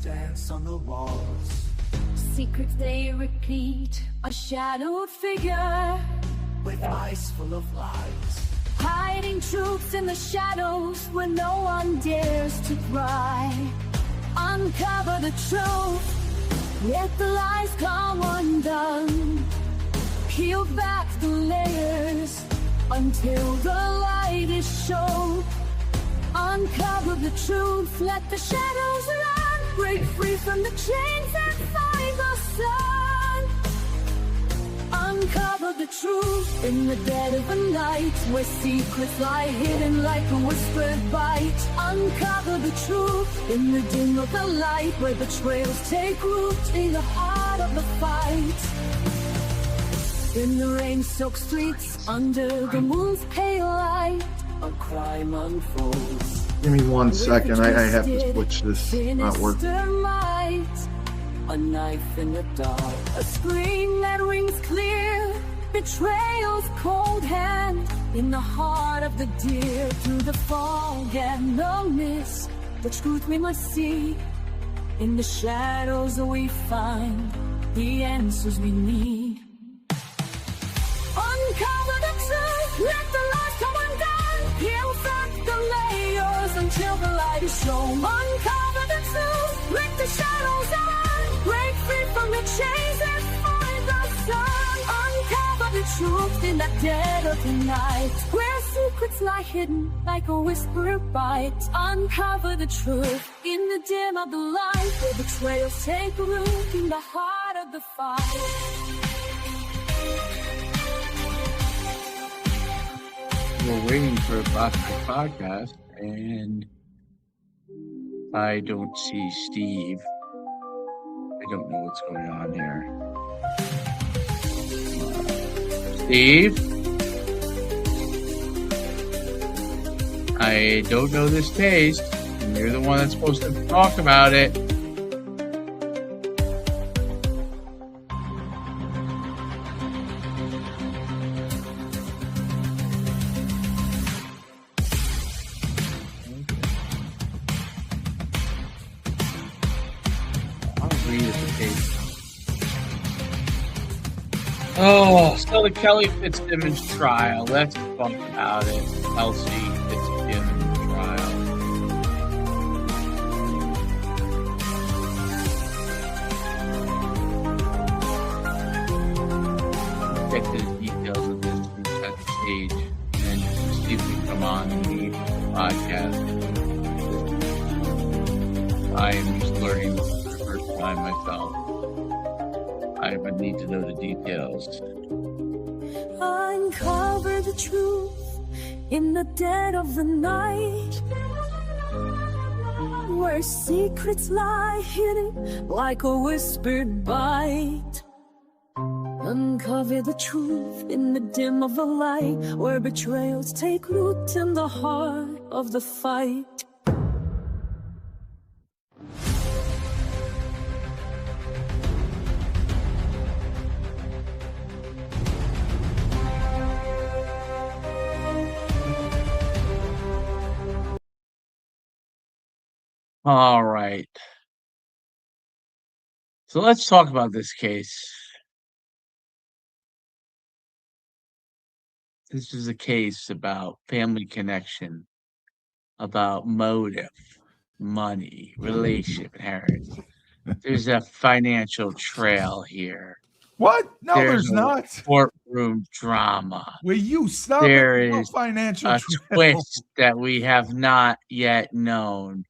dance on the walls. Secrets they repeat, a shadowed figure with eyes full of light, hiding truths in the shadows where no one dares to pry. Uncover the truth, let the lies come undone. Peel back the layers until the light is shown. Uncover the truth, let the shadows run. Break free from the chains and find the sun. Uncover the truth in the dead of the night, where secrets lie hidden like a whispered bite. Uncover the truth in the dim of the light, where betrayals take root in the heart of the fight. In the rain-soaked streets, under the moon's pale light, a crime unfolds. Give me 1 second. I have to switch this. Not working. A knife in the dark, a scream that rings clear. Betrayal's cold hand in the heart of the deer. Through the fog and the mist, the truth we must see. In the shadows we find the answers we need. Uncover the truth, let the lies come undone. Peel back the layers until the light is shown. Uncover the truth, let the shadows on. Break free from the chains and find the sun. Uncover the truth in the dead of the night, where secrets lie hidden like a whispered bite. Uncover the truth in the dim of the light, where betrayals take root in the heart of the fight. We're waiting for a podcast, and I don't see Steve. I don't know what's going on here. Steve? I don't know this case, and you're the one that's supposed to talk about it. Oh, so the Kelly Fitzsimmons trial. Let's talk about it. Kelsey Fitzsimmons trial. Get to the details of this and set the stage, and then see if we come on and leave the podcast. I am just learning this for the first time myself. I would need to know the details. Uncover the truth in the dead of the night, where secrets lie hidden like a whispered bite. Uncover the truth in the dim of the light, where betrayals take root in the heart of the fight. All right. So let's talk about this case. This is a case about family connection, about motive, money, relationship, inheritance. There's a financial trail here. What? No, there's not. Courtroom drama. Will you stop? There is financial a trail. twist that we have not yet known.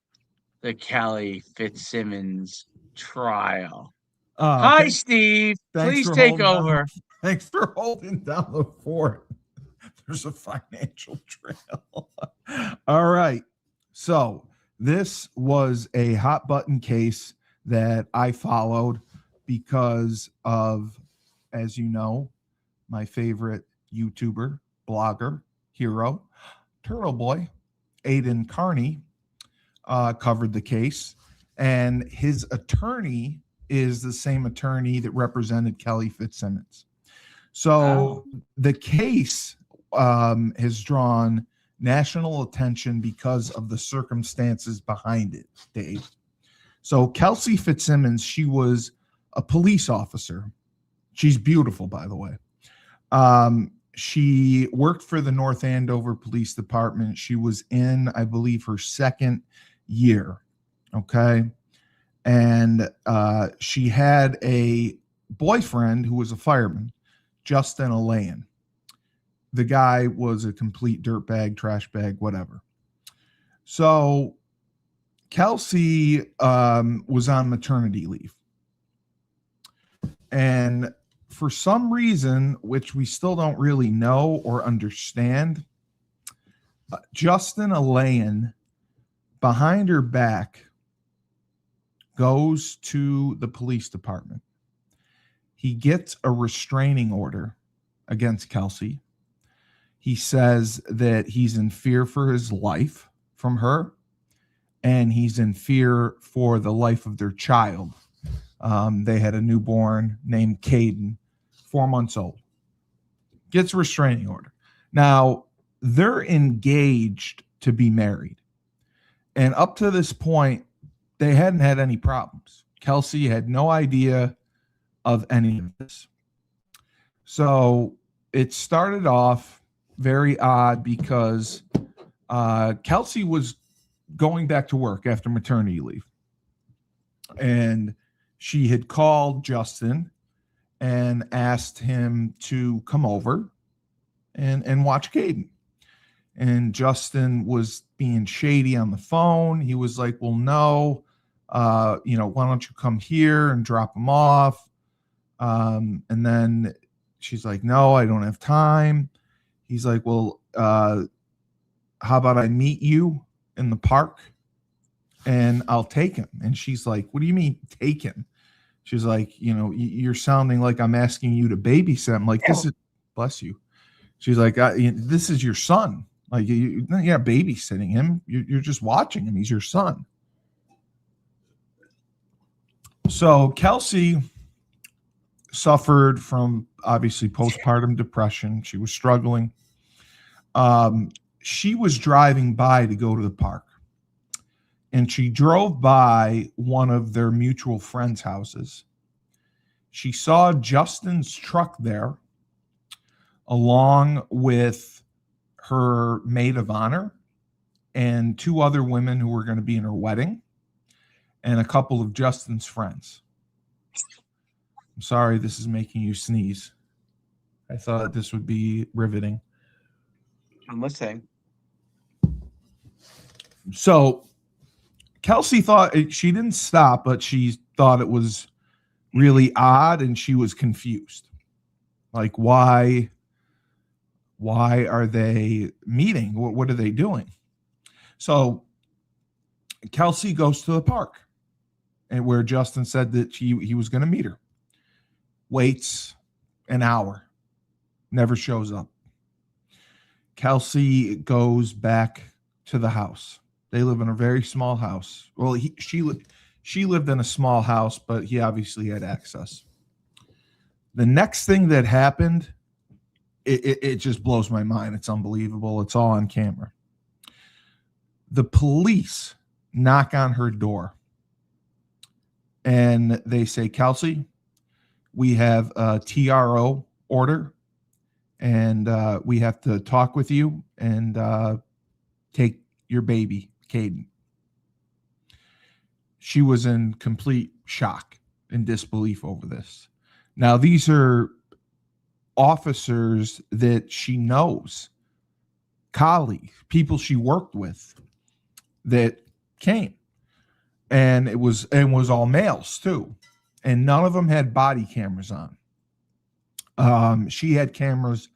The Kelly Fitzsimmons trial. Hi, Steve. Please take over. Thanks for holding down the fort. There's a financial trail. All right. So this was a hot button case that I followed because of, as you know, my favorite YouTuber, blogger, hero, Turtle Boy, Aiden Carney, covered the case, and his attorney is the same attorney that represented Kelly Fitzsimmons. So the case has drawn national attention because of the circumstances behind it, Dave. So Kelsey Fitzsimmons, she was a police officer. She's beautiful, by the way. She worked for the North Andover Police Department. She was in, I believe, her second year. Okay. And she had a boyfriend who was a fireman, Justin Alain. The guy was a complete dirtbag, trash bag, whatever. So Kelsey was on maternity leave. And for some reason, which we still don't really know or understand, Justin Alain, behind her back, goes to the police department. He gets a restraining order against Kelsey. He says that he's in fear for his life from her, and he's in fear for the life of their child. They had a newborn named Caden, 4 months old. Gets a restraining order. Now, they're engaged to be married. And up to this point, they hadn't had any problems. Kelsey had no idea of any of this. So it started off very odd because Kelsey was going back to work after maternity leave. And she had called Justin and asked him to come over and watch Caden. And Justin was being shady on the phone. He was like, well, no, why don't you come here and drop him off? And then she's like, no, I don't have time. He's like, well, how about I meet you in the park and I'll take him? And she's like, what do you mean take him? She's like, you're sounding like I'm asking you to babysit. I'm like, this is, bless you. She's like, this is your son. Like, you're not babysitting him. You're just watching him. He's your son. So Kelsey suffered from, obviously, postpartum depression. She was struggling. She was driving by to go to the park. And she drove by one of their mutual friends' houses. She saw Justin's truck there, along with her maid of honor and 2 other women who were going to be in her wedding, and a couple of Justin's friends. I'm sorry this is making you sneeze. I thought this would be riveting. I'm listening. So Kelsey thought, she didn't stop, but she thought it was really odd and she was confused. Like, why are they meeting? What are they doing? So Kelsey goes to the park, and where Justin said that he was going to meet her. Waits an hour, never shows up. Kelsey goes back to the house. They live in a very small house. Well, she lived in a small house, but he obviously had access. The next thing that happened, it just blows my mind. It's unbelievable. It's all on camera. The police knock on her door, and they say, Kelsey, we have a TRO order, and we have to talk with you and take your baby, Caden. She was in complete shock and disbelief over this. Now, these are officers that she knows, colleagues, people she worked with that came. And it was all males too. And none of them had body cameras on. She had cameras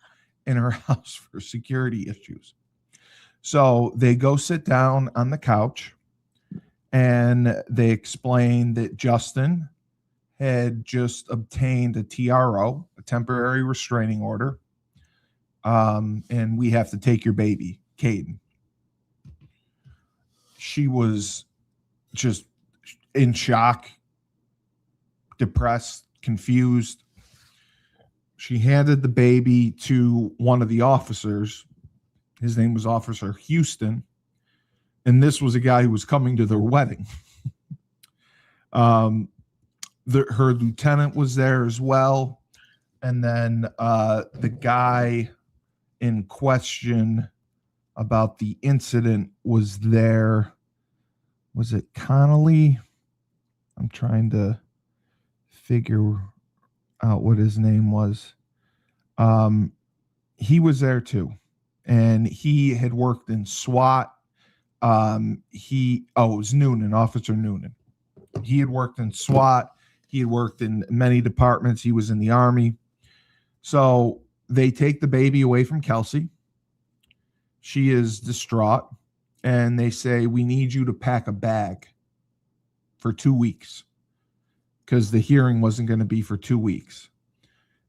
in her house for security issues. So they go sit down on the couch, and they explain that Justin had just obtained a TRO, a temporary restraining order, and we have to take your baby, Caden. She was just in shock, depressed, confused. She handed the baby to one of the officers. His name was Officer Houston. And this was a guy who was coming to their wedding. Her lieutenant was there as well. And then the guy in question about the incident was there. Was it Connolly? I'm trying to figure out what his name was. He was there too. And he had worked in SWAT. It was Noonan, Officer Noonan. He had worked in SWAT. He had worked in many departments. He was in the Army. So they take the baby away from Kelsey. She is distraught. And they say, we need you to pack a bag for 2 weeks. Because the hearing wasn't going to be for 2 weeks.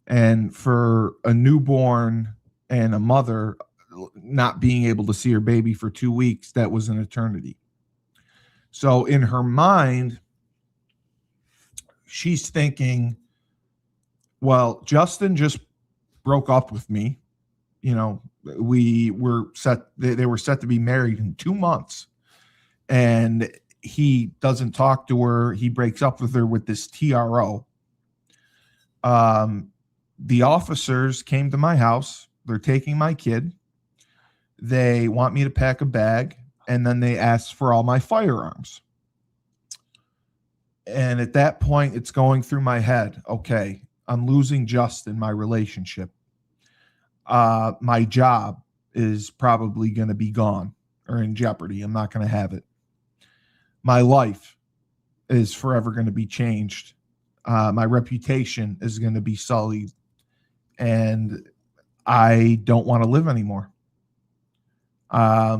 And for a newborn and a mother not being able to see her baby for 2 weeks, that was an eternity. So in her mind, she's thinking, well, Justin just broke up with me. You know, we were set, they were set to be married in 2 months. And he doesn't talk to her. He breaks up with her with this TRO. The officers came to my house. They're taking my kid. They want me to pack a bag. And then they ask for all my firearms. And at that point, it's going through my head. Okay, I'm losing Justin, my relationship. My job is probably going to be gone or in jeopardy. I'm not going to have it. My life is forever going to be changed. My reputation is going to be sullied. And I don't want to live anymore. I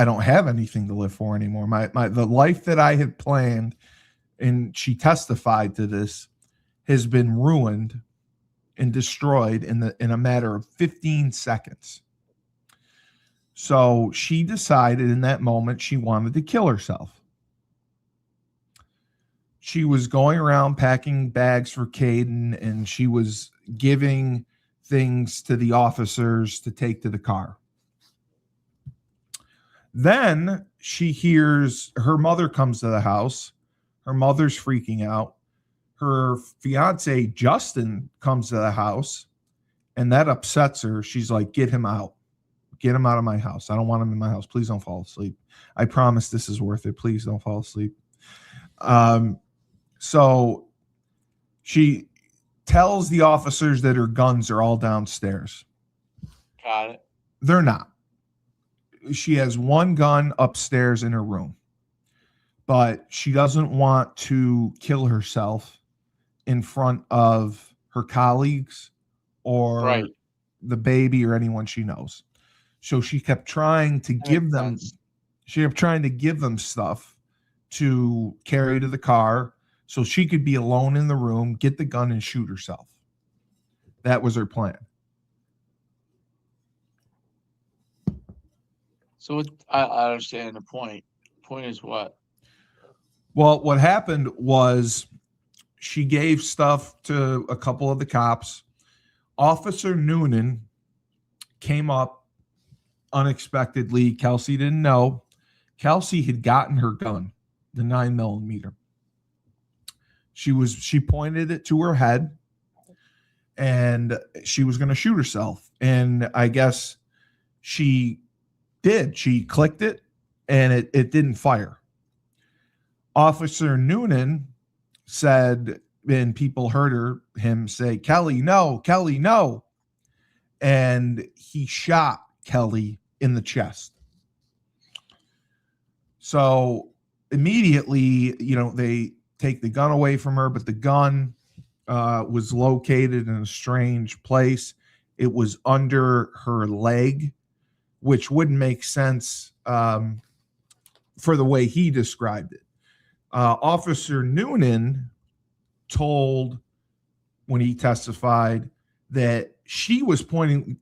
don't have anything to live for anymore. The life that I had planned, and she testified to this, has been ruined and destroyed in a matter of 15 seconds. So she decided in that moment she wanted to kill herself. She was going around packing bags for Caden, and she was giving things to the officers to take to the car. Then she hears her mother comes to the house. Her mother's freaking out. Her fiance, Justin, comes to the house, and that upsets her. She's like, get him out. Get him out of my house. I don't want him in my house. Please don't fall asleep. I promise this is worth it. Please don't fall asleep. So she tells the officers that her guns are all downstairs. Got it. They're not. She has one gun upstairs in her room, but she doesn't want to kill herself in front of her colleagues or the baby or anyone she knows. So she kept trying to give them stuff to carry to the car so she could be alone in the room, get the gun, and shoot herself. That was her plan. So I understand the point. Point is what? Well, what happened was she gave stuff to a couple of the cops. Officer Noonan came up unexpectedly. Kelsey didn't know. Kelsey had gotten her gun, the 9mm. She pointed it to her head, and she was going to shoot herself. And I guess she did. She clicked it, and it didn't fire. Officer Noonan said, and people heard him say, Kelly, no, Kelly, no. And he shot Kelly in the chest. So immediately, they take the gun away from her, but the gun was located in a strange place. It was under her leg, which wouldn't make sense for the way he described it. Officer Noonan told, when he testified, that she was pointing.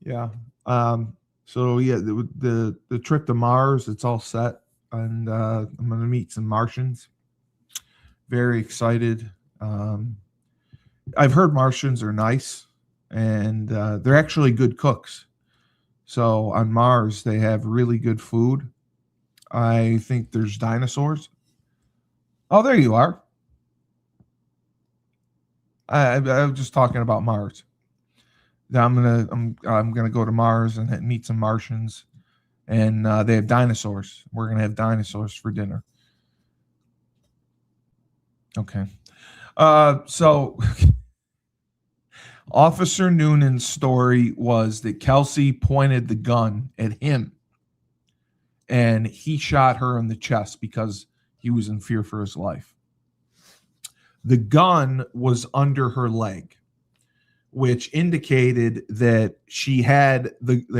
Yeah. So yeah, the trip to Mars, it's all set, and I'm going to meet some Martians. Very excited. I've heard Martians are nice, and they're actually good cooks. So on Mars, they have really good food. I think there's dinosaurs. Oh, there you are. I was just talking about Mars. I'm gonna go to Mars and meet some Martians, and they have dinosaurs. We're gonna have dinosaurs for dinner. Okay. So Officer Noonan's story was that Kelsey pointed the gun at him, and he shot her in the chest because he was in fear for his life. The gun was under her leg, which indicated that she had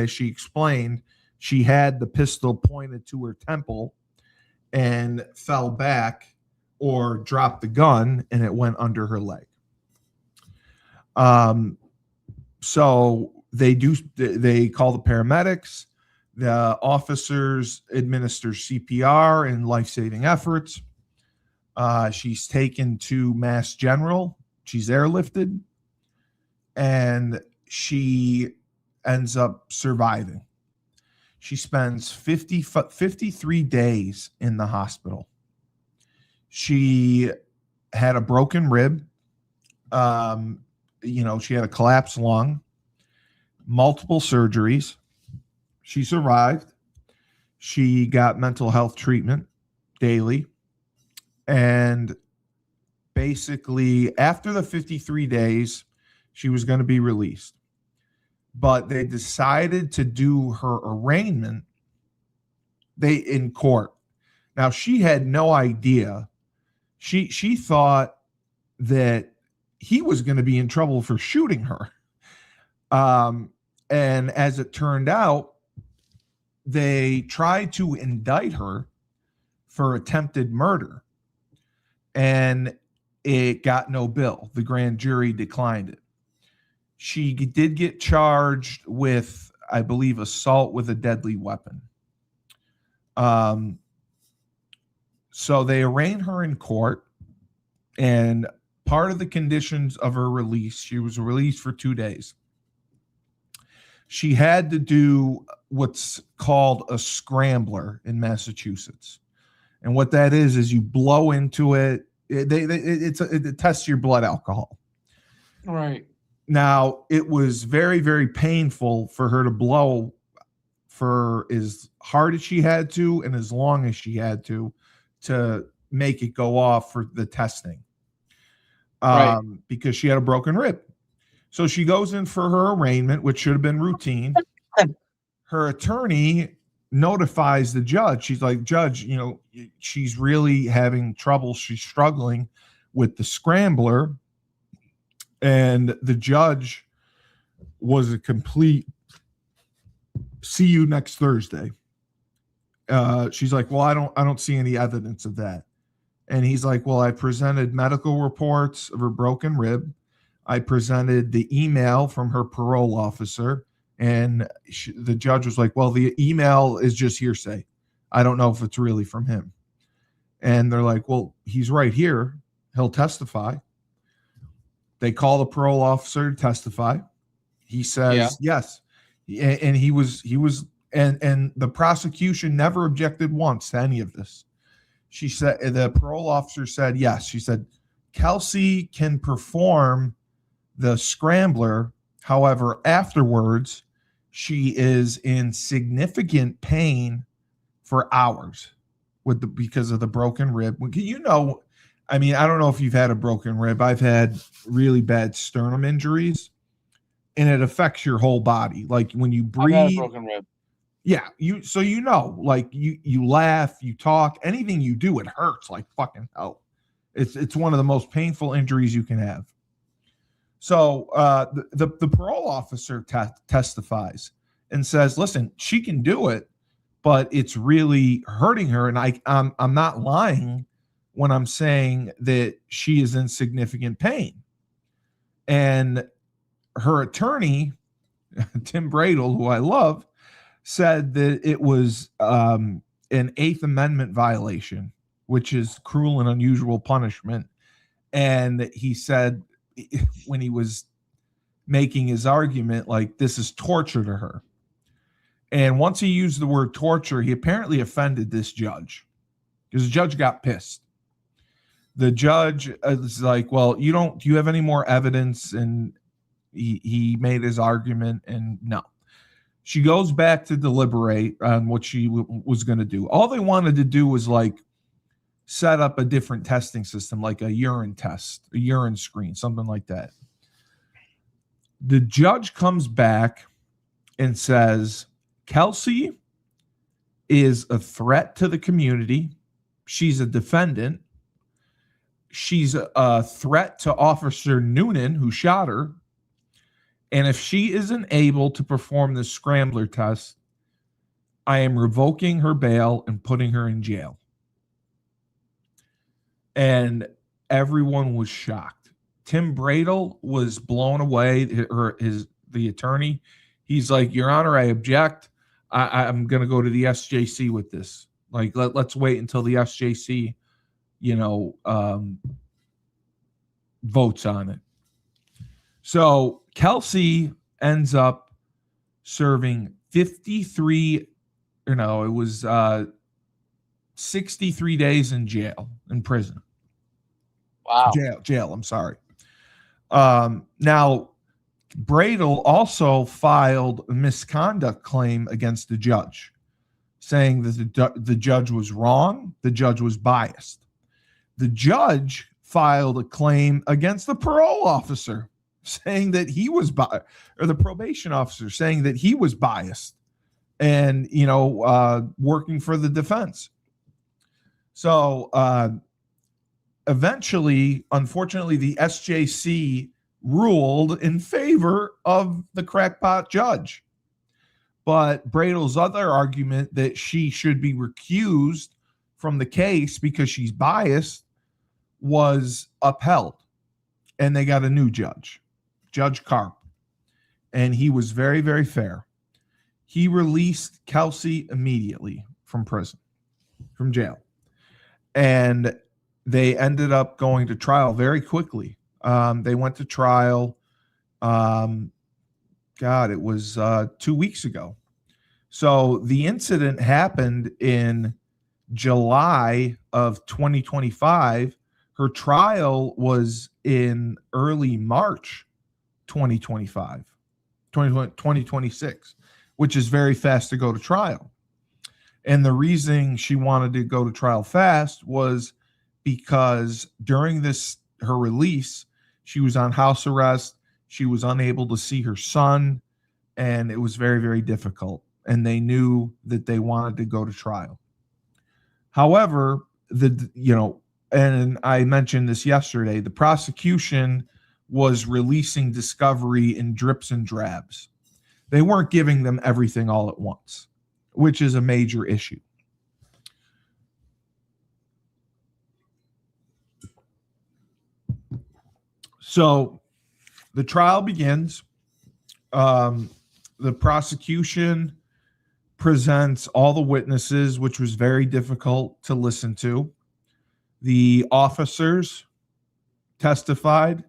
she explained she had the pistol pointed to her temple and fell back or dropped the gun and it went under her leg. So they call the paramedics. The officers administer CPR and life-saving efforts. She's taken to Mass General. She's airlifted, and she ends up surviving. She spends 53 days in the hospital. She had a broken rib. She had a collapsed lung, multiple surgeries. She survived. She got mental health treatment daily. And basically, after the 53 days, she was going to be released. But they decided to do her arraignment in court. Now, she had no idea. She thought that he was going to be in trouble for shooting her. And as it turned out, they tried to indict her for attempted murder. And it got no bill. The grand jury declined it. She did get charged with, I believe, assault with a deadly weapon. So they arraigned her in court, and part of the conditions of her release, she was released for 2 days. She had to do what's called a scrambler in Massachusetts. And what that is you blow into it. It tests your blood alcohol. Right. Now, it was very, very painful for her to blow for as hard as she had to and as long as she had to make it go off for the testing. Right. Because she had a broken rib. So she goes in for her arraignment, which should have been routine. Her attorney notifies the judge. She's like, Judge, she's really having trouble. She's struggling with the scrambler. And the judge was a complete, see you next Thursday. She's like, well, I don't see any evidence of that. And he's like, well, I presented medical reports of her broken rib. I presented the email from her parole officer. And the judge was like, well, the email is just hearsay. I don't know if it's really from him. And they're like, well, he's right here. He'll testify. They call the parole officer to testify. He says, yes. And he was, and the prosecution never objected once to any of this. She said, the parole officer said, yes. She said, Kelsey can perform the scrambler. However, afterwards, she is in significant pain for hours because of the broken rib. I don't know if you've had a broken rib. I've had really bad sternum injuries, and it affects your whole body. Like when you breathe, I've had a broken rib. Yeah, you laugh, you talk, anything you do, it hurts like fucking hell. It's one of the most painful injuries you can have. So the parole officer testifies and says, listen, she can do it, but it's really hurting her. And I'm not lying when I'm saying that she is in significant pain. And her attorney, Tim Bradle, who I love, said that it was an Eighth Amendment violation, which is cruel and unusual punishment. And he said, when he was making his argument, like, this is torture to her. And once he used the word torture, he apparently offended this judge because the judge got pissed. The judge is like, well, do you have any more evidence? And he made his argument, and no. She goes back to deliberate on what she was going to do. All they wanted to do was like set up a different testing system, like a urine test, a urine screen, something like that. The judge comes back and says, Kelsey is a threat to the community. She's a defendant. She's a threat to Officer Noonan, who shot her. And if she isn't able to perform the scrambler test, I am revoking her bail and putting her in jail. And everyone was shocked. Tim Bradel was blown away, the attorney. He's like, Your Honor, I object. I'm going to go to the SJC with this. Like, let's wait until the SJC, votes on it. So Kelsey ends up serving 63 days in prison. Wow. Jail, I'm sorry. Now, Bradel also filed a misconduct claim against the judge, saying that the judge was wrong, the judge was biased. The judge filed a claim against the parole officer, saying that he was biased, or the probation officer saying that he was biased and, working for the defense. So eventually, unfortunately, the SJC ruled in favor of the crackpot judge. But Bradel's other argument that she should be recused from the case because she's biased was upheld. And they got a new judge, Judge Karp. And he was very, very fair. He released Kelsey immediately from jail. And they ended up going to trial very quickly. They went to trial. It was 2 weeks ago. So the incident happened in July of 2025. Her trial was in early March 2026, which is very fast to go to trial. And the reason she wanted to go to trial fast was because during her release, she was on house arrest. She was unable to see her son, and it was very, very difficult. And they knew that they wanted to go to trial. However, and I mentioned this yesterday, the prosecution was releasing discovery in drips and drabs. They weren't giving them everything all at once, which is a major issue. So the trial begins. The prosecution presents all the witnesses, which was very difficult to listen to. The officers testified,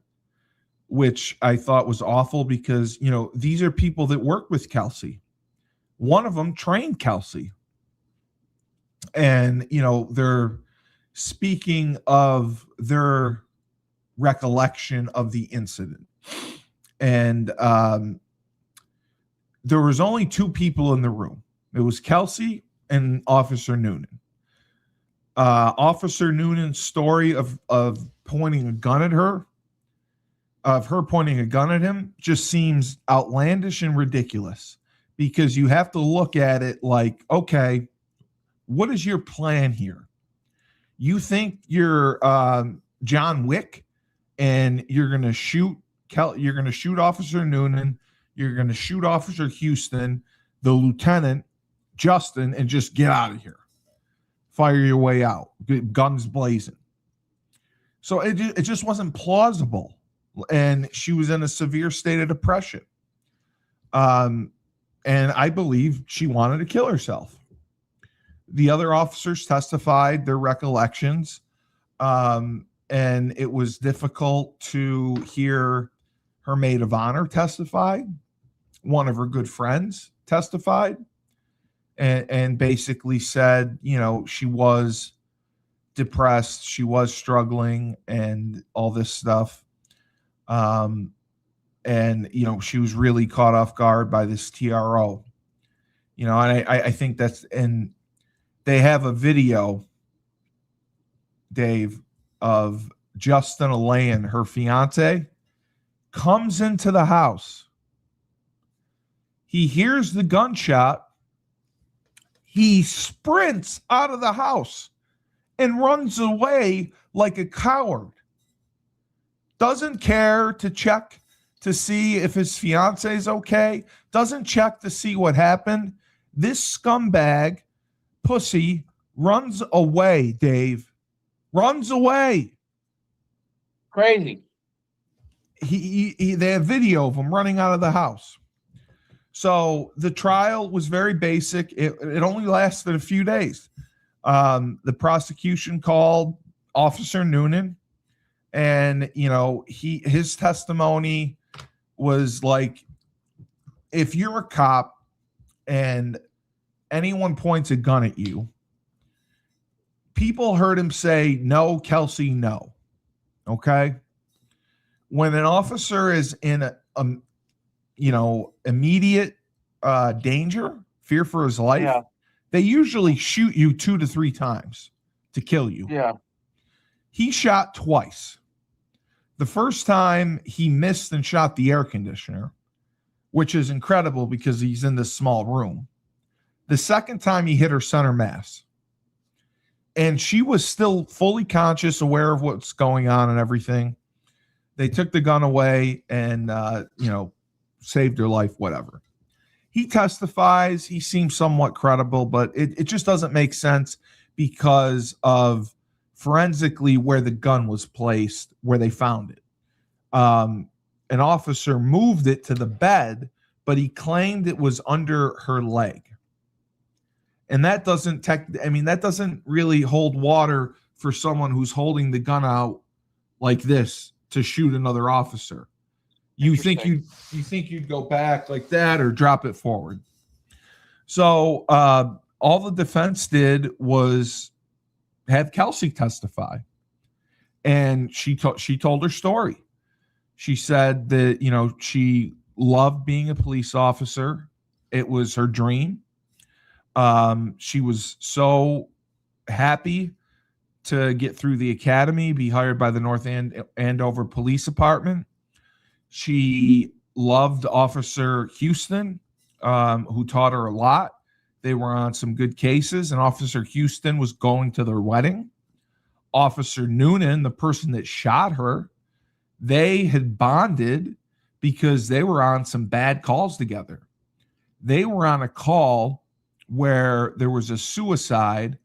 which I thought was awful because, these are people that work with Kelsey. One of them trained Kelsey. And, they're speaking of their recollection of the incident. And there was only two people in the room. It was Kelsey and Officer Noonan. Officer Noonan's story of pointing a gun at her, of her pointing a gun at him, just seems outlandish and ridiculous, because you have to look at it like, okay, what is your plan here? You think you're John Wick, and you're going to shoot Officer Noonan, you're going to shoot Officer Houston, the lieutenant, Justin, and just get out of here. Fire your way out, guns blazing. So it just wasn't plausible. And she was in a severe state of depression. And I believe she wanted to kill herself. The other officers testified their recollections. And it was difficult to hear her maid of honor testify. One of her good friends testified. and basically said, she was depressed, she was struggling, and all this stuff. And she was really caught off guard by this TRO. And I think that's, and they have a video, Dave, of Justin Elaine, her fiance, comes into the house. He hears the gunshot. He sprints out of the house and runs away like a coward. Doesn't care to check to see if his fiance is okay. Doesn't check to see what happened. This scumbag pussy runs away, Dave. Runs away. Crazy. They have video of him running out of the house. So the trial was very basic. It only lasted a few days. The prosecution called Officer Noonan, and his testimony was like, if you're a cop and anyone points a gun at you, people heard him say, "No, Kelsey, no." Okay. When an officer is in immediate danger, fear for his life, they usually shoot you 2 to 3 times to kill you. Yeah. He shot twice. The first time he missed and shot the air conditioner, which is incredible because he's in this small room. The second time he hit her center mass. And she was still fully conscious, aware of what's going on and everything. They took the gun away and, saved her life, whatever. He testifies. He seems somewhat credible, but it just doesn't make sense because of forensically where the gun was placed, where they found it. An officer moved it to the bed, but he claimed it was under her leg. And that doesn't really hold water for someone who's holding the gun out like this to shoot another officer. You think you'd go back like that or drop it forward. So all the defense did was have Kelsey testify, and she told her story. She said that she loved being a police officer. It was her dream. She was so happy to get through the academy, be hired by the North Andover Police Department. She loved Officer Houston, who taught her a lot. They were on some good cases, and Officer Houston was going to their wedding. Officer Noonan, the person that shot her, they had bonded because they were on some bad calls together. They were on a call where there was a suicide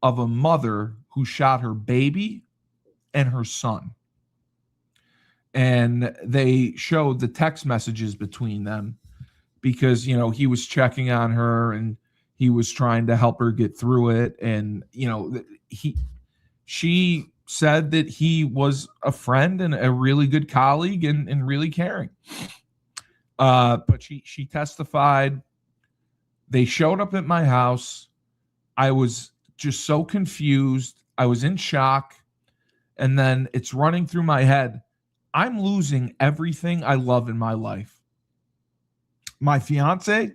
of a mother who shot her baby and her son. And they showed the text messages between them because, he was checking on her and he was trying to help her get through it. And, she said that he was a friend and a really good colleague and really caring. But she testified. They showed up at my house. I was just so confused. I was in shock. And then it's running through my head. I'm losing everything I love in my life. My fiance,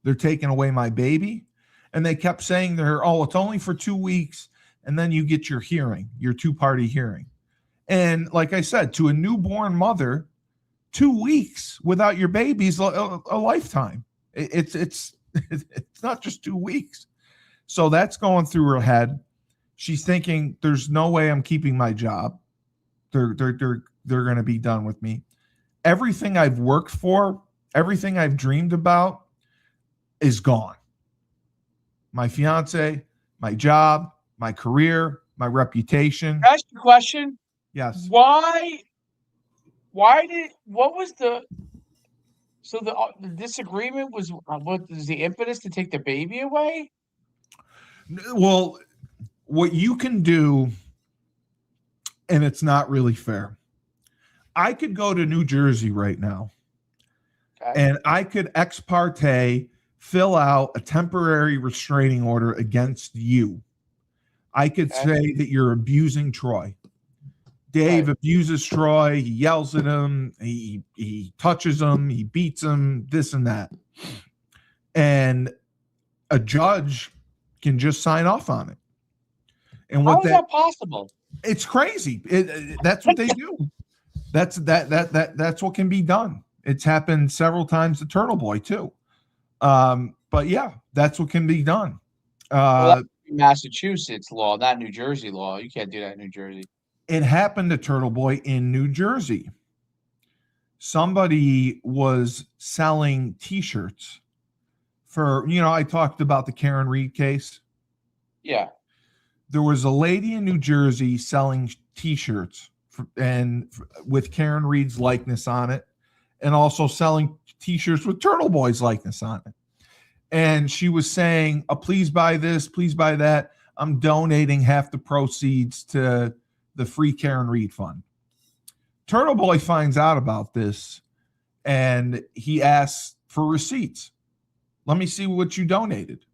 they're taking away my baby. And they kept saying to her, "Oh, it's only for 2 weeks. And then you get your hearing, your 2-party hearing." And like I said, to a newborn mother, 2 weeks without your baby is a lifetime. It's not just 2 weeks. So that's going through her head. She's thinking, there's no way I'm keeping my job. They're going to be done with me. Everything I've worked for, everything I've dreamed about is gone. My fiance, my job, my career, my reputation. Can I ask you a question? Yes. What was the disagreement was, what was the impetus to take the baby away? Well, what you can do, and it's not really fair. I could go to New Jersey right now, and I could ex parte fill out a temporary restraining order against you. I could say that you're abusing Troy. Dave abuses Troy. He yells at him. He touches him. He beats him, this and that. And a judge can just sign off on it. And How is that possible? It's crazy. That's what they do. That's what can be done. It's happened several times to Turtle Boy too. But yeah, that's what can be done. Well, that's Massachusetts law, not New Jersey law. You can't do that in New Jersey. It happened to Turtle Boy in New Jersey. Somebody was selling T-shirts for, I talked about the Karen Reed case. Yeah. There was a lady in New Jersey selling T-shirts with Karen Reed's likeness on it, and also selling T-shirts with Turtle Boy's likeness on it. And she was saying, please buy this, please buy that. I'm donating half the proceeds to the Free Karen Reed Fund. Turtle Boy finds out about this, and he asks for receipts. Let me see what you donated.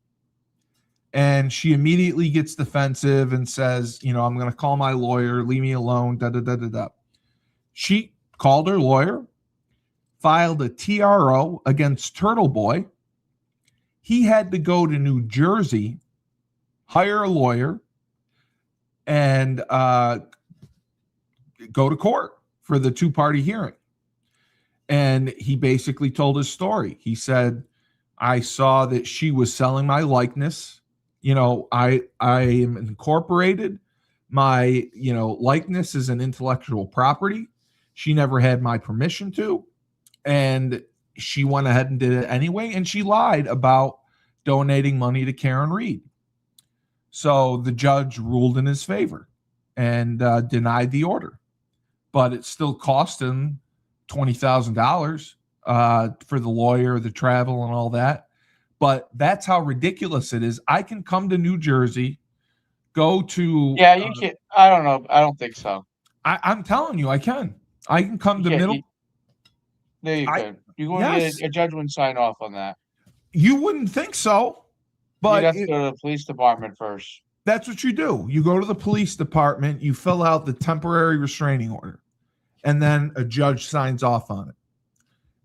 And she immediately gets defensive and says, I'm going to call my lawyer, leave me alone, da-da-da-da-da. She called her lawyer, filed a TRO against Turtle Boy. He had to go to New Jersey, hire a lawyer, and go to court for the two-party hearing. And he basically told his story. He said, I saw that she was selling my likeness. I am incorporated. My, likeness is an intellectual property. She never had my permission to. And she went ahead and did it anyway. And she lied about donating money to Karen Reed. So the judge ruled in his favor and denied the order. But it still cost him $20,000 for the lawyer, the travel, and all that. But that's how ridiculous it is. I can come to New Jersey, go to... Yeah, you can. I don't know. I don't think so. I'm telling you, I can. I can come to middle... There you go. You want a judge wouldn't sign off on that. You wouldn't think so, but... You'd have to go to the police department first. That's what you do. You go to the police department, you fill out the temporary restraining order, and then a judge signs off on it.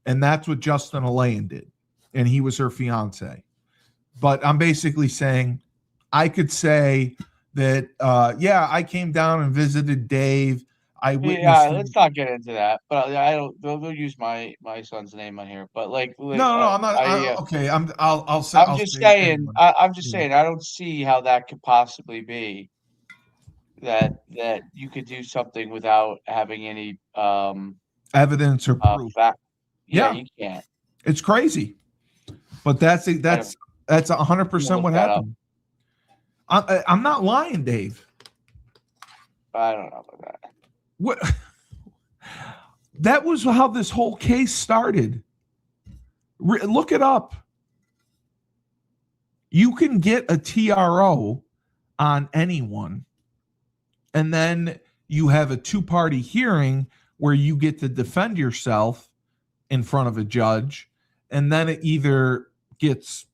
And that's what Justin Alain did. And he was her fiance. But I'm basically saying, I could say that, I came down and visited Dave. I witnessed. Yeah, let's not get into that. But I don't. They'll use my son's name on here. But no, I'm not. Okay, I'll say. I'm just saying. I'm just saying. I don't see how that could possibly be. That you could do something without having any evidence or proof. Yeah, you can't. It's crazy. But that's 100% what happened. I'm not lying, Dave. I don't know about that. What? That was how this whole case started. Look it up. You can get a TRO on anyone, and then you have a two-party hearing where you get to defend yourself in front of a judge, and then it either gets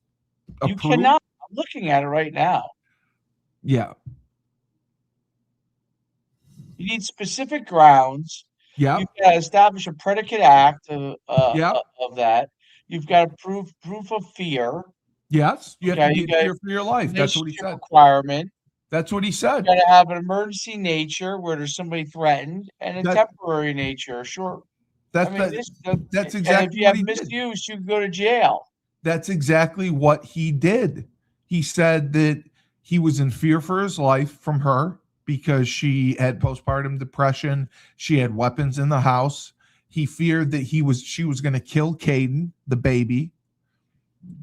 approved. You cannot. I'm looking at it right now. Yeah. You need specific grounds. Yeah. You've got to establish a predicate act of that. You've got to prove proof of fear. Yes. You have to be fear for your life. That's what he said. Requirement. That's what he said. You got to have an emergency nature where there's somebody threatened, and a temporary nature. Sure. That's exactly. And if you have misuse, you can go to jail. That's exactly what he did. He said that he was in fear for his life from her because she had postpartum depression. She had weapons in the house. He feared that she was going to kill Caden, the baby.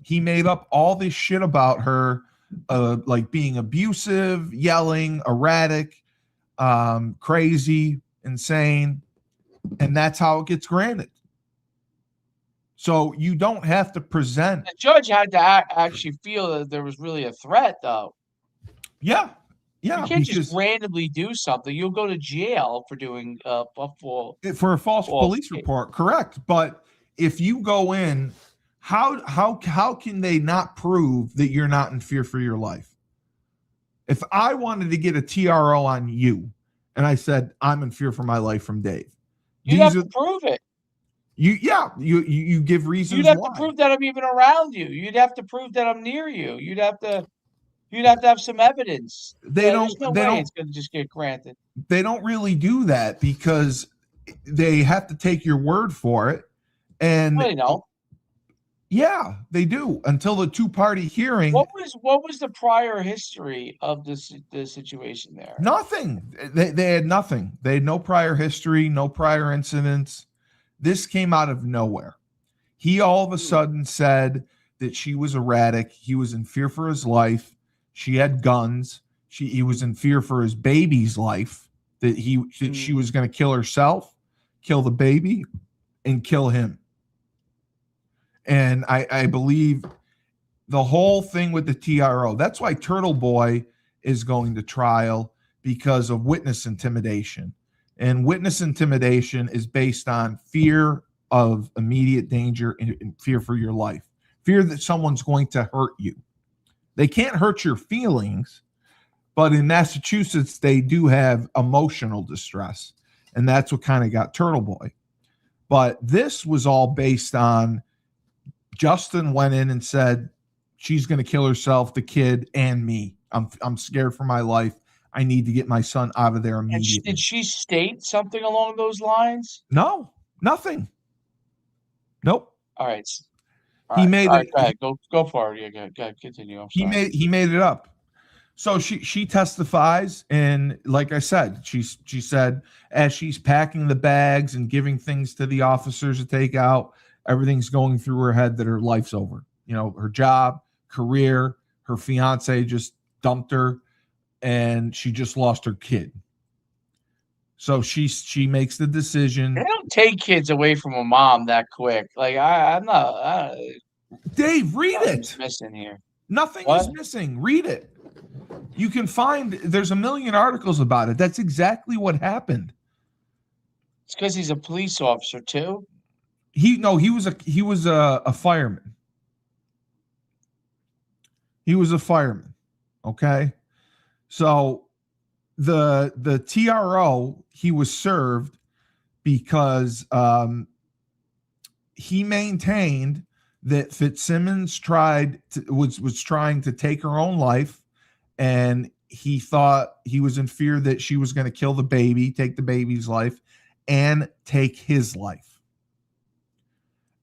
He made up all this shit about her, like being abusive, yelling, erratic, crazy, insane. And that's how it gets granted. So you don't have to present. The judge had to actually feel that there was really a threat, though. Yeah. Yeah. You can't just randomly do something. You'll go to jail for doing for a false police report. Correct. But if you go in How can they not prove that you're not in fear for your life? If I wanted to get a TRO on you and I said I'm in fear for my life from Dave, You'd have to prove it. You give reasons. You'd have why. to prove that I'm even around you. You'd have to prove that I'm near you. You'd have to have some evidence. There's no way it's going to just get granted. They don't really do that because they have to take your word for it. And Well, you know. Yeah, they do until the two-party hearing. What was the prior history of the situation there? Nothing. They had nothing. They had no prior history, no prior incidents. This came out of nowhere. He all of a sudden said that she was erratic. He was in fear for his life. She had guns. He was in fear for his baby's life. That she was going to kill herself, kill the baby, and kill him. And I believe the whole thing with the TRO, that's why Turtle Boy is going to trial, because of witness intimidation. And witness intimidation is based on fear of immediate danger and fear for your life, fear that someone's going to hurt you. They can't hurt your feelings, but in Massachusetts, they do have emotional distress. And that's what kind of got Turtle Boy. But this was all based on Justin went in and said, she's going to kill herself, the kid, and me. I'm scared for my life. I need to get my son out of there immediately. And did she state something along those lines? No, nothing. Nope. All right. He made it. Go ahead. Go for it. Yeah, go ahead. Continue. He made it up. So she testifies, and like I said, she said as she's packing the bags and giving things to the officers to take out, everything's going through her head that her life's over. You know, her job, career, her fiance just dumped her, and she just lost her kid. So she makes the decision. They don't take kids away from a mom that quick. Like I'm not. Dave, read it. Missing here. Nothing is missing. Read it. You can find. There's a million articles about it. That's exactly what happened. It's because he's a police officer too. He was a fireman. He was a fireman. Okay. So the TRO, he was served because he maintained that Fitzsimmons was trying to take her own life, and he thought he was in fear that she was going to kill the baby, take the baby's life, and take his life.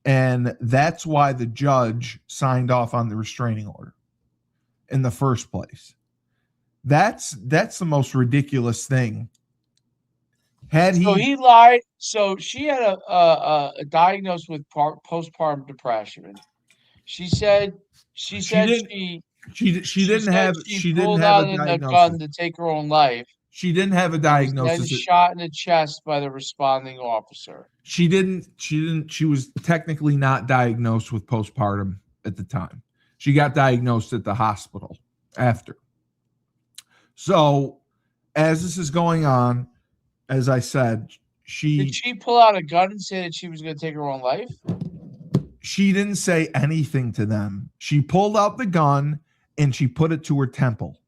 And that's why the judge signed off on the restraining order in the first place. That's the most ridiculous thing. So he lied. So she had a diagnosis with postpartum depression. She said she didn't have a gun to take her own life. She didn't have a diagnosis. Then shot in the chest by the responding officer. She was technically not diagnosed with postpartum at the time. She got diagnosed at the hospital after. So as this is going on, as I said, did she pull out a gun and say that she was going to take her own life? She didn't say anything to them. She pulled out the gun and she put it to her temple.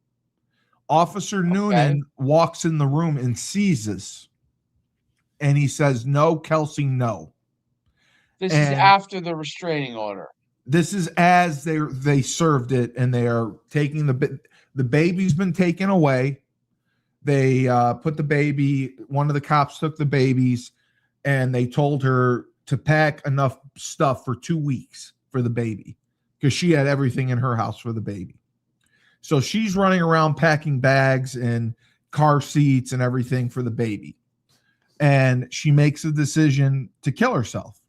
Officer Noonan walks in the room and sees this. And he says, "No, Kelsey, no." This is after the restraining order. This is as they served it, and they are taking the baby's been taken away. They put the baby, one of the cops took the babies, and they told her to pack enough stuff for 2 weeks for the baby because she had everything in her house for the baby. So she's running around packing bags and car seats and everything for the baby. And she makes a decision to kill herself.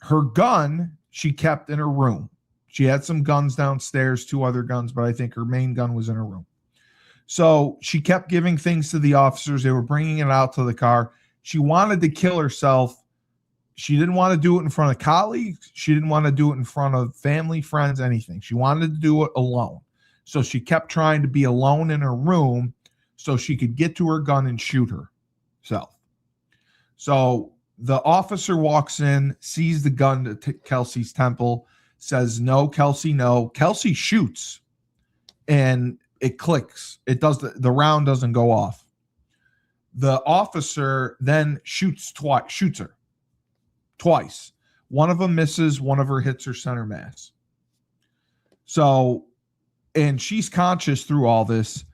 Her gun she kept in her room. She had some guns downstairs, 2 other guns, but I think her main gun was in her room. So she kept giving things to the officers. They were bringing it out to the car. She wanted to kill herself. She didn't want to do it in front of colleagues. She didn't want to do it in front of family, friends, anything. She wanted to do it alone. So she kept trying to be alone in her room so she could get to her gun and shoot herself. So The officer walks in, sees the gun to Kelsey's temple, says, "No, Kelsey, no." Kelsey shoots, and it clicks. It does. The round doesn't go off. The officer then shoots her twice. One of them misses. One of her hits her center mass. So, and she's conscious through all this.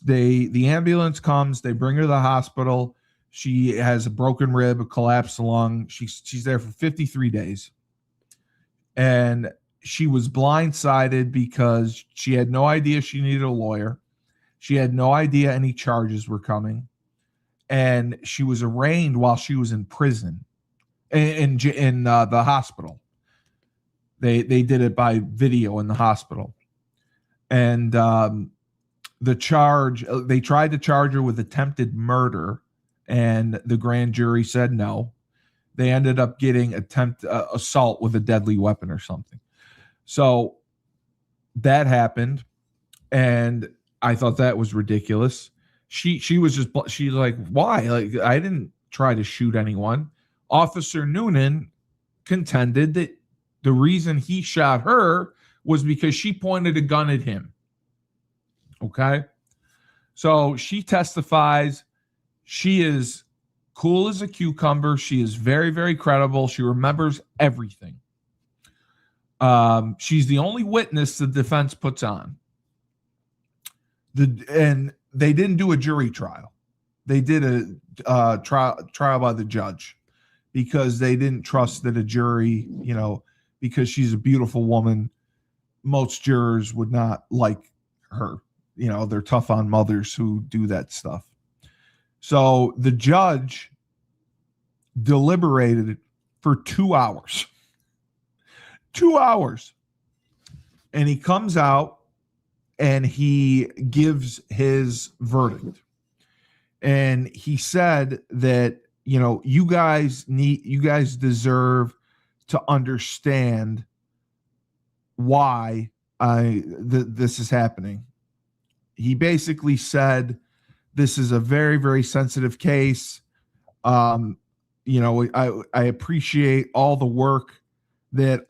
The ambulance comes. They bring her to the hospital. She has a broken rib, a collapsed lung. She's there for 53 days. And she was blindsided because she had no idea she needed a lawyer. She had no idea any charges were coming. And she was arraigned while she was in prison, in the hospital. They did it by video in the hospital. And they tried to charge her with attempted murder, and the grand jury said no. They ended up getting assault with a deadly weapon or something. So that happened, and I thought that was ridiculous. She's like, why? Like, I didn't try to shoot anyone. Officer Noonan contended that the reason he shot her was because she pointed a gun at him. Okay. So she testifies. She is cool as a cucumber. She is very, very credible. She remembers everything. She's the only witness the defense puts on. And they didn't do a jury trial. They did a trial by the judge because they didn't trust that a jury, because she's a beautiful woman, most jurors would not like her. They're tough on mothers who do that stuff. So the judge deliberated for 2 hours. 2 hours. And he comes out and he gives his verdict. And he said that, you guys deserve to understand why this is happening. He basically said, this is a very, very sensitive case. I appreciate all the work that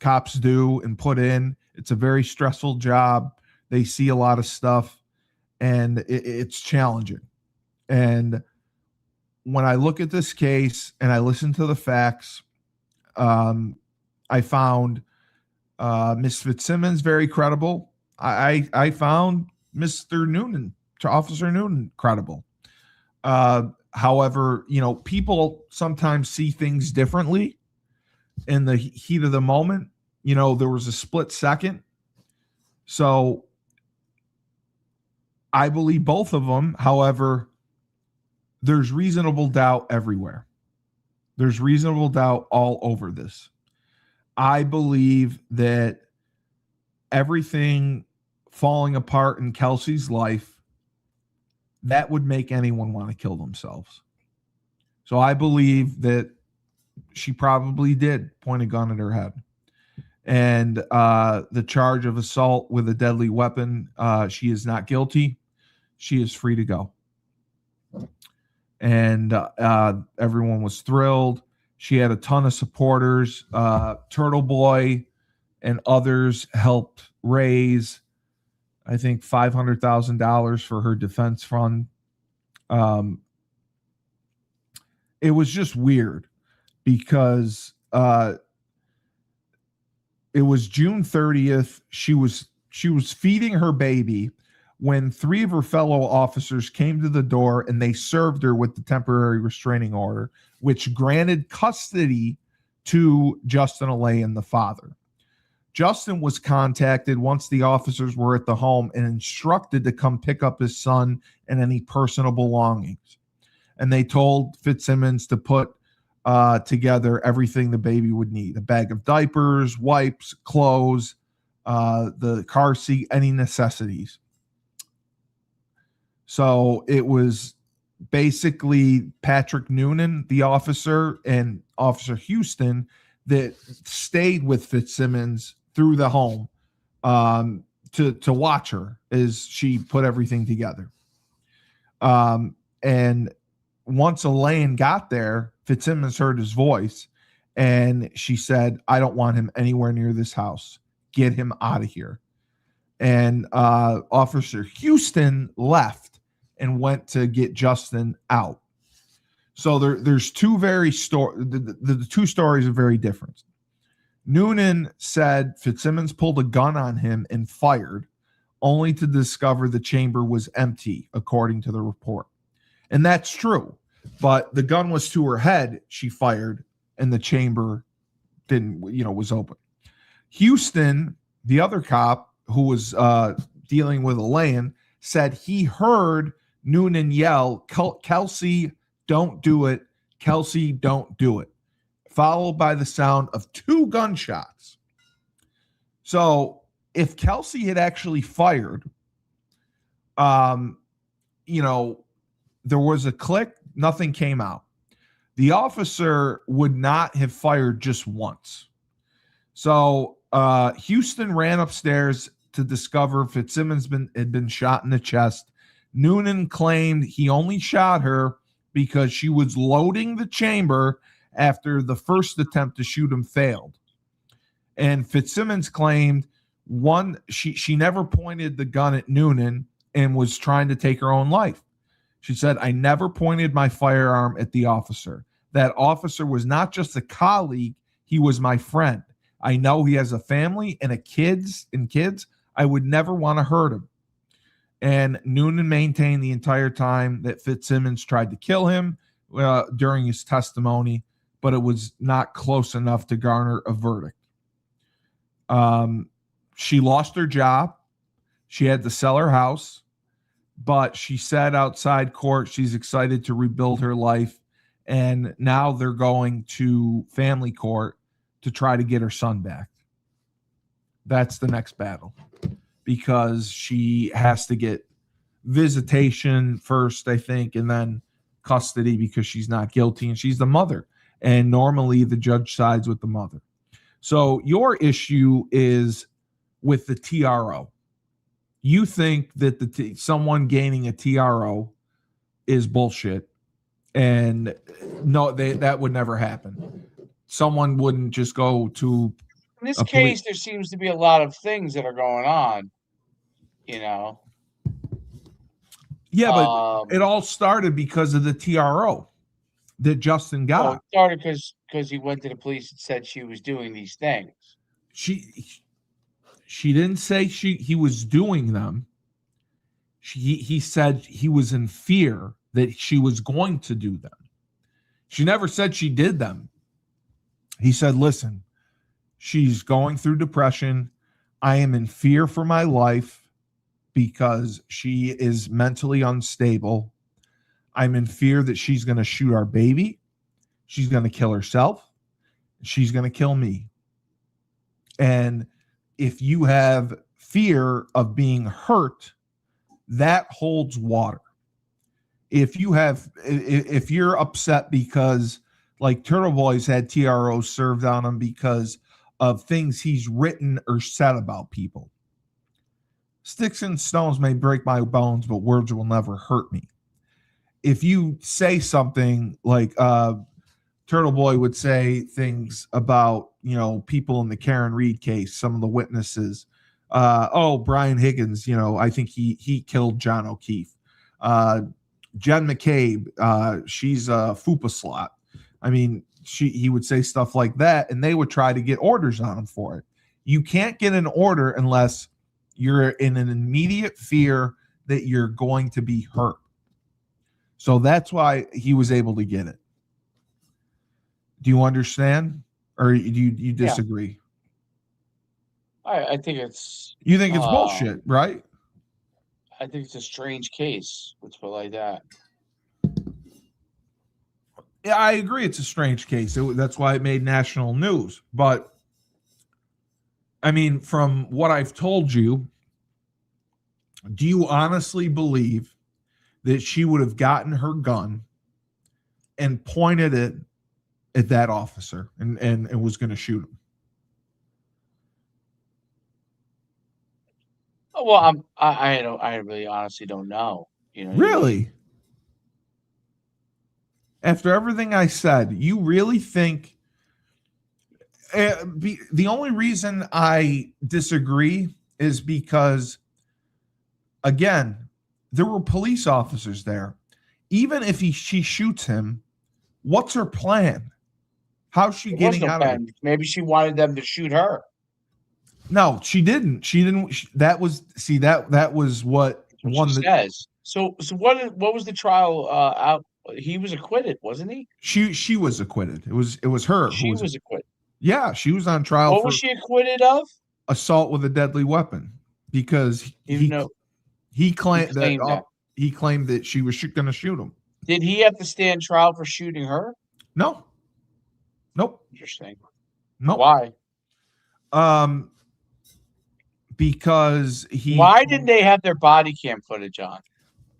cops do and put in. It's a very stressful job. They see a lot of stuff, and it's challenging. And when I look at this case and I listen to the facts, I found Miss Fitzsimmons very credible. I found Mr. Noonan, Officer Noonan, credible. However, people sometimes see things differently in the heat of the moment. There was a split second. So I believe both of them. However, there's reasonable doubt everywhere. There's reasonable doubt all over this. I believe that everything falling apart in Kelsey's life, that would make anyone want to kill themselves. So I believe that she probably did point a gun at her head. And the charge of assault with a deadly weapon, she is not guilty. She is free to go. And everyone was thrilled. She had a ton of supporters. Turtle Boy and others helped raise, I think, $500,000 for her defense fund. It was just weird because it was June 30th. She was feeding her baby when 3 of her fellow officers came to the door and they served her with the temporary restraining order, which granted custody to Justin Allay and the father. Justin was contacted once the officers were at the home and instructed to come pick up his son and any personal belongings. And they told Fitzsimmons to put together everything the baby would need: a bag of diapers, wipes, clothes, the car seat, any necessities. So it was basically Patrick Noonan, the officer, and Officer Houston that stayed with Fitzsimmons through the home to watch her as she put everything together. And once Elaine got there, Fitzsimmons heard his voice, and she said, "I don't want him anywhere near this house. Get him out of here." And Officer Houston left and went to get Justin out. So there's two the two stories are very different. Noonan said Fitzsimmons pulled a gun on him and fired, only to discover the chamber was empty, according to the report. And that's true. But the gun was to her head, she fired, and the chamber was open. Houston, the other cop who was dealing with Elaine, said he heard Noonan yell, "Kelsey, don't do it. Kelsey, don't do it," followed by the sound of 2 gunshots. So if Kelsey had actually fired, there was a click, nothing came out. The officer would not have fired just once. So Houston ran upstairs to discover Fitzsimmons had been shot in the chest. Noonan claimed he only shot her because she was loading the chamber after the first attempt to shoot him failed. And Fitzsimmons claimed she never pointed the gun at Noonan and was trying to take her own life. She said, "I never pointed my firearm at the officer. That officer was not just a colleague, he was my friend. I know he has a family and kids. I would never want to hurt him." And Noonan maintained the entire time that Fitzsimmons tried to kill him during his testimony, but it was not close enough to garner a verdict. She lost her job. She had to sell her house, but she said outside court she's excited to rebuild her life, and now they're going to family court to try to get her son back. That's the next battle, because she has to get visitation first, I think, and then custody because she's not guilty and she's the mother. And normally the judge sides with the mother. So your issue is with the TRO. You think that someone gaining a TRO is bullshit, and no, that would never happen. Someone wouldn't just go to. In this case, there seems to be a lot of things that are going on. Yeah, but it all started because of the TRO that Justin got. Well, it started because he went to the police and said she was doing these things. She didn't say he was doing them. He said he was in fear that she was going to do them. She never said she did them. He said, "Listen, she's going through depression. I am in fear for my life because she is mentally unstable. I'm in fear that she's going to shoot our baby. She's going to kill herself. She's going to kill me. And if you have fear of being hurt, that holds water. If you're upset because, like, Turtle Boy's had TROs served on him because of things he's written or said about people. Sticks and stones may break my bones, but words will never hurt me. If you say something like Turtle Boy would say things about, people in the Karen Reed case, some of the witnesses. Brian Higgins, I think he killed John O'Keefe. Jen McCabe, she's a fupa slot. I mean, he would say stuff like that, and they would try to get orders on him for it. You can't get an order unless you're in an immediate fear that you're going to be hurt. So that's why he was able to get it. Do you understand? Or do you disagree? Yeah. I think it's... You think it's bullshit, right? I think it's a strange case. Let's put it like that. Yeah, I agree it's a strange case. That's why it made national news. But, I mean, from what I've told you, do you honestly believe that she would have gotten her gun and pointed it at that officer and was going to shoot him? Well, I really honestly don't know. Really? After everything I said, you really think the only reason I disagree is because, again, there were police officers there. Even if she shoots him, what's her plan? How's she getting out of it? Maybe she wanted them to shoot her. No, she didn't. That was what one says. So what was the trial out? He was acquitted, wasn't he? She was acquitted. It was her. She was acquitted. Yeah, she was on trial. What was she acquitted of? Assault with a deadly weapon, because he claimed that she was going to shoot him. Did he have to stand trial for shooting her? No. Nope. Interesting. Nope. Why? Because Why didn't they have their body cam footage on?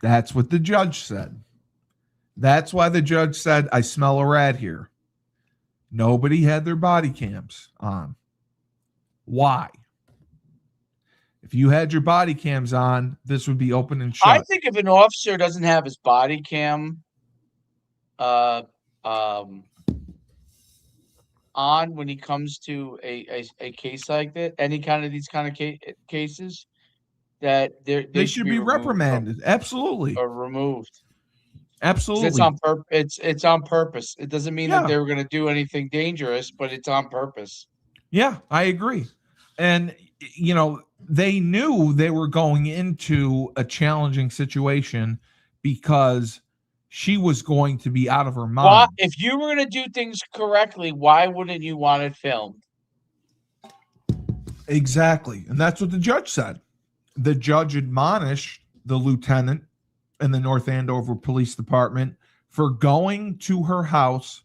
That's what the judge said. That's why the judge said, I smell a rat here. Nobody had their body cams on. Why? If you had your body cams on, this would be open and shut. I think if an officer doesn't have his body cam on when he comes to a case like that, any kind of these kind of cases, that they should be reprimanded. Absolutely. Or removed. Absolutely. It's on purpose. It doesn't mean that they were going to do anything dangerous, but it's on purpose. Yeah, I agree. And, they knew they were going into a challenging situation because she was going to be out of her mind. Well, if you were going to do things correctly, why wouldn't you want it filmed? Exactly. And that's what the judge said. The judge admonished the lieutenant in the North Andover Police Department for going to her house,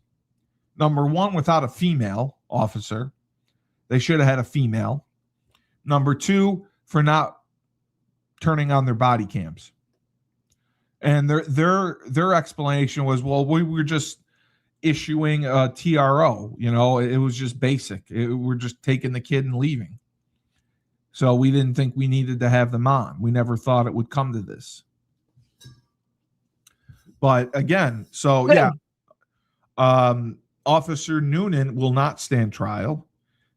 number one, without a female officer. They should have had a female. Number two, for not turning on their body cams. And their explanation was, well, we were just issuing a TRO. It was just basic. We're just taking the kid and leaving. So we didn't think we needed to have them on. We never thought it would come to this. But again, Officer Noonan will not stand trial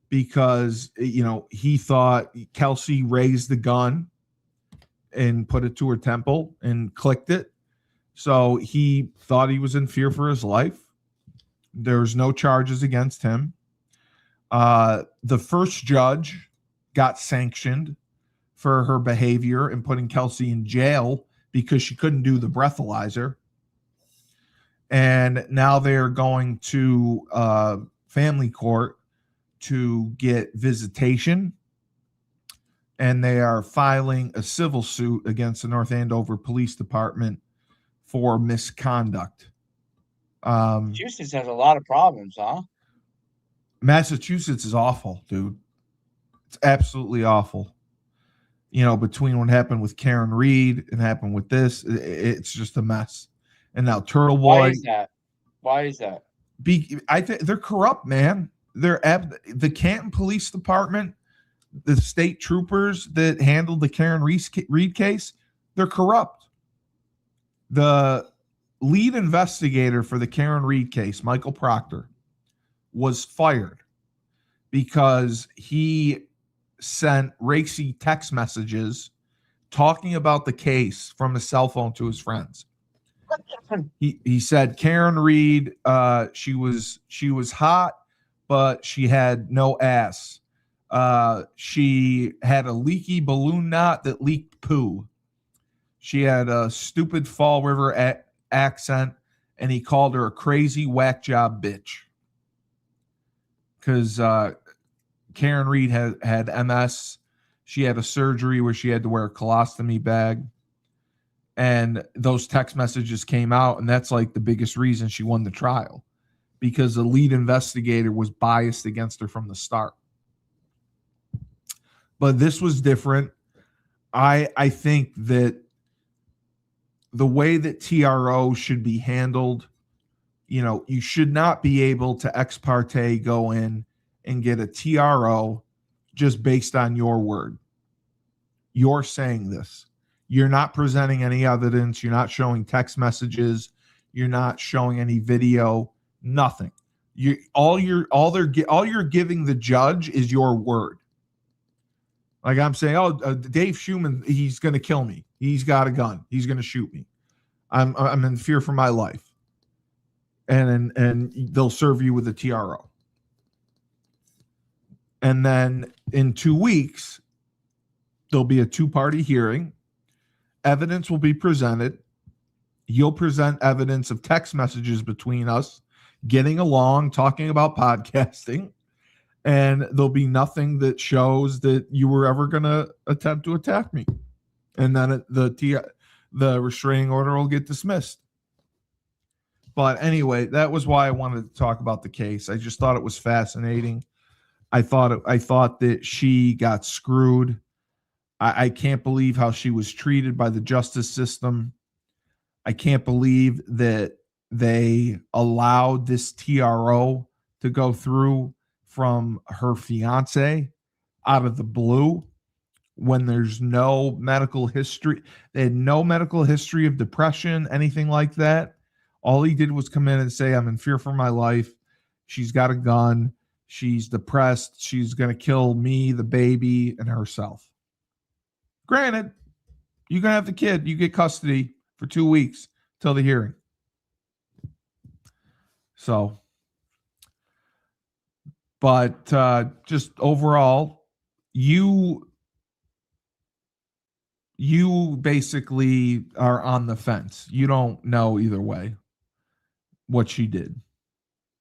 because, he thought Kelsey raised the gun and put it to her temple and clicked it. So he thought he was in fear for his life. There's no charges against him. The first judge got sanctioned for her behavior and putting Kelsey in jail because she couldn't do the breathalyzer. And now they're going to family court to get visitation. And they are filing a civil suit against the North Andover Police Department for misconduct. Massachusetts has a lot of problems, huh? Massachusetts is awful, dude. It's absolutely awful. Between what happened with Karen Reed and happened with this, it's just a mess. And now Turtle Boy. Why is that? I think they're corrupt, man. The Canton Police Department, the state troopers that handled the Karen Reed case, they're corrupt. The lead investigator for the Karen Reed case, Michael Proctor, was fired because he sent racy text messages talking about the case from his cell phone to his friends. He said Karen Reed, she was hot, but she had no ass. She had a leaky balloon knot that leaked poo. She had a stupid Fall River accent, and he called her a crazy whack job bitch. Because Karen Reed had MS. She had a surgery where she had to wear a colostomy bag. And those text messages came out, and that's like the biggest reason she won the trial, because the lead investigator was biased against her from the start. But this was different. I think that the way that TRO should be handled, you should not be able to ex parte go in and get a TRO just based on your word. You're saying this. You're not presenting any evidence. You're not showing text messages. You're not showing any video, nothing. All you're giving the judge is your word. Like I'm saying, Dave Schumann, he's going to kill me. He's got a gun. He's going to shoot me. I'm in fear for my life. And they'll serve you with a TRO. And then in 2 weeks, there'll be a 2-party hearing. Evidence will be presented. You'll present evidence of text messages between us, getting along, talking about podcasting, and there'll be nothing that shows that you were ever going to attempt to attack me. And then the restraining order will get dismissed. But anyway, that was why I wanted to talk about the case. I just thought it was fascinating. I thought that she got screwed. I can't believe how she was treated by the justice system. I can't believe that they allowed this TRO to go through from her fiance out of the blue when there's no medical history. They had no medical history of depression, anything like that. All he did was come in and say, I'm in fear for my life. She's got a gun. She's depressed. She's going to kill me, the baby, and herself. Granted, you're going to have the kid. You get custody for 2 weeks till the hearing. So, but just overall, you basically are on the fence. You don't know either way what she did.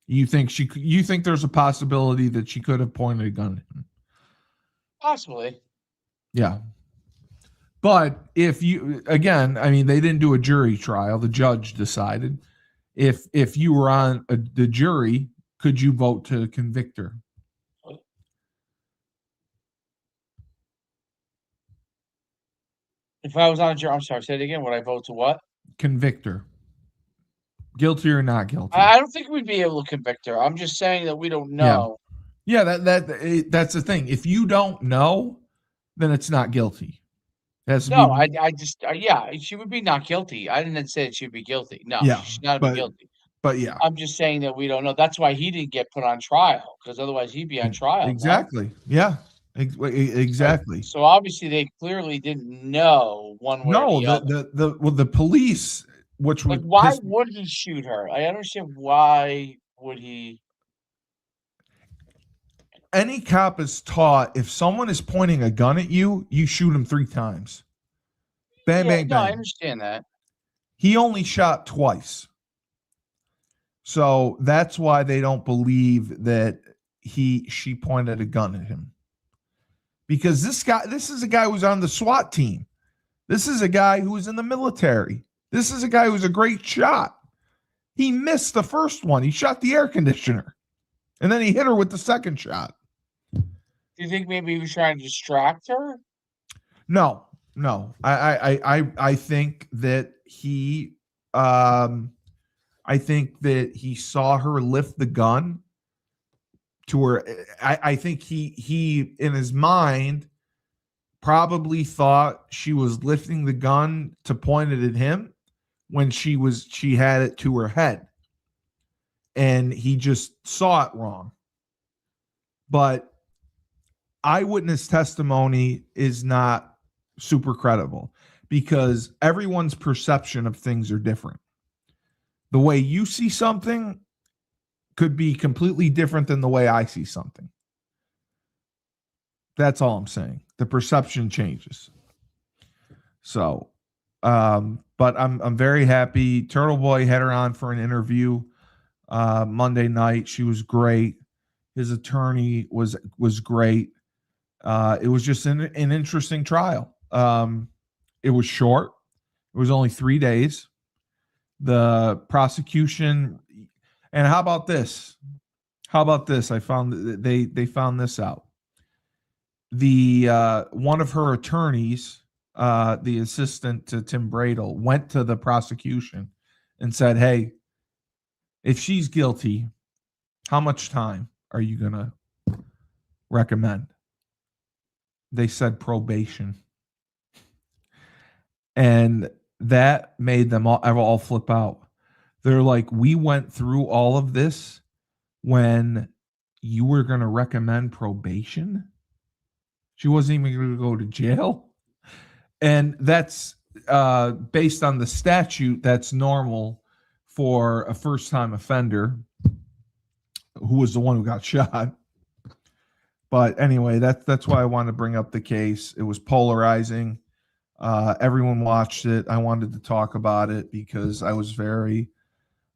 You think there's a possibility that she could have pointed a gun at him? Possibly. Yeah. But if you, again, I mean, they didn't do a jury trial. The judge decided. If you were on the jury, could you vote to convict her? If I was on a jury, I'm sorry, say it again. Would I vote to what? Convict her. Guilty or not guilty? I don't think we'd be able to convict her. I'm just saying that we don't know. Yeah, that's the thing. If you don't know, then it's not guilty. No, I just she would be not guilty. I didn't say that she'd be guilty. No, she should not be guilty. But yeah, I'm just saying that we don't know. That's why he didn't get put on trial, because otherwise he'd be on trial. Exactly. No? Yeah. Exactly. So obviously they clearly didn't know one way or the other. The police, which like, why would he shoot her? I understand why would he. Any cop is taught if someone is pointing a gun at you, you shoot him 3 times. Bang, bang, bang. No, I understand that. He only shot twice. So that's why they don't believe that she pointed a gun at him. Because this is a guy who's on the SWAT team. This is a guy who was in the military. This is a guy who's a great shot. He missed the first one. He shot the air conditioner. And then he hit her with the second shot. Do you think maybe he was trying to distract her? No. I think that he saw her lift the gun to her. I think he in his mind probably thought she was lifting the gun to point it at him when she had it to her head. And he just saw it wrong. But eyewitness testimony is not super credible because everyone's perception of things are different. The way you see something could be completely different than the way I see something. That's all I'm saying. The perception changes. So, but I'm very happy. Turtle Boy had her on for an interview Monday night. She was great. His attorney was great. It was just an interesting trial. It was short. It was only 3 days. The prosecution, and how about this? I found they found this out. The one of her attorneys, the assistant to Tim Bradle, went to the prosecution and said, "Hey, if she's guilty, how much time are you gonna recommend?" They said probation. And that made them all flip out. They're like, we went through all of this when you were going to recommend probation. She wasn't even going to go to jail. And that's based on the statute, that's normal for a first-time offender who was the one who got shot. But anyway, that's why I wanted to bring up the case. It was polarizing. Everyone watched it. I wanted to talk about it because I was very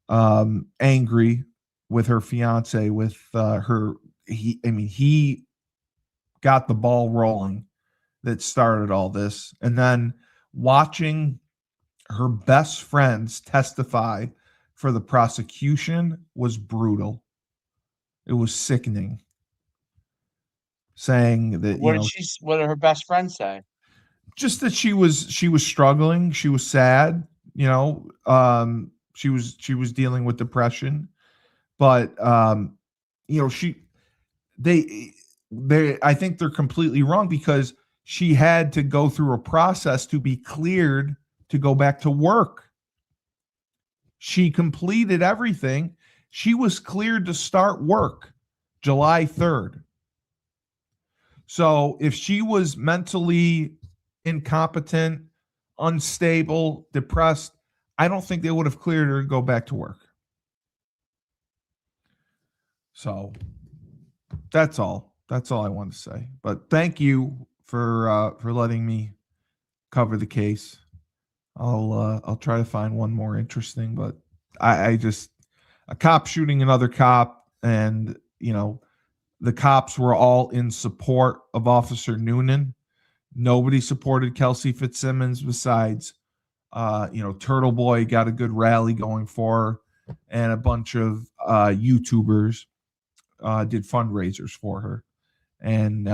angry with her fiance, with her. He got the ball rolling that started all this. And then watching her best friends testify for the prosecution was brutal. It was sickening. Saying that, what did her best friend say? Just that she was struggling. She was sad, she was dealing with depression, but I think they're completely wrong because she had to go through a process to be cleared to go back to work. She completed everything. She was cleared to start work July 3rd. So if she was mentally incompetent, unstable, depressed, I don't think they would have cleared her to go back to work. So that's all. That's all I want to say. But thank you for letting me cover the case. I'll try to find one more interesting, but I just, a cop shooting another cop, and the cops were all in support of Officer Noonan. Nobody supported Kelsey Fitzsimmons besides, Turtle Boy got a good rally going for her, and a bunch of YouTubers did fundraisers for her and,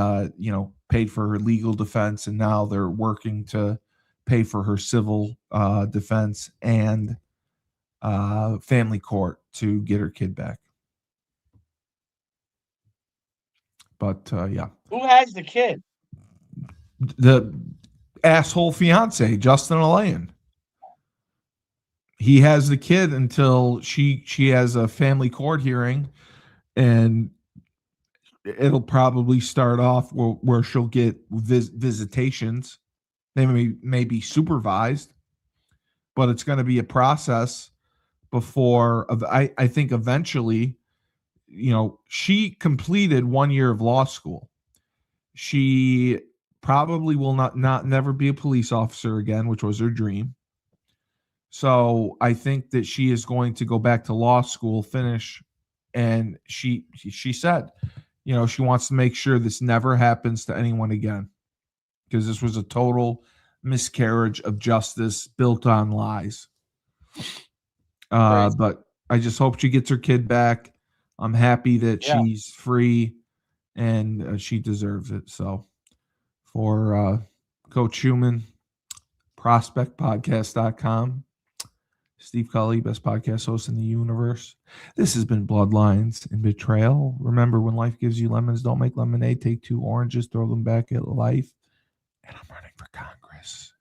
paid for her legal defense. And now they're working to pay for her civil defense and family court to get her kid back. But yeah. Who has the kid? The asshole fiance, Justin Alayan. He has the kid until she has a family court hearing, and it'll probably start off where she'll get visitations. They may be supervised, but it's going to be a process before. I think eventually, she completed 1 year of law school. She probably will never be a police officer again, which was her dream. So I think that she is going to go back to law school, finish, and she said, she wants to make sure this never happens to anyone again, because this was a total miscarriage of justice built on lies. But I just hope she gets her kid back. I'm happy that she's free, and she deserves it. So for Coach Schumann, prospectpodcast.com, Steve Cully, best podcast host in the universe. This has been Bloodlines and Betrayal. Remember, when life gives you lemons, don't make lemonade. Take 2 oranges, throw them back at life. And I'm running for Congress.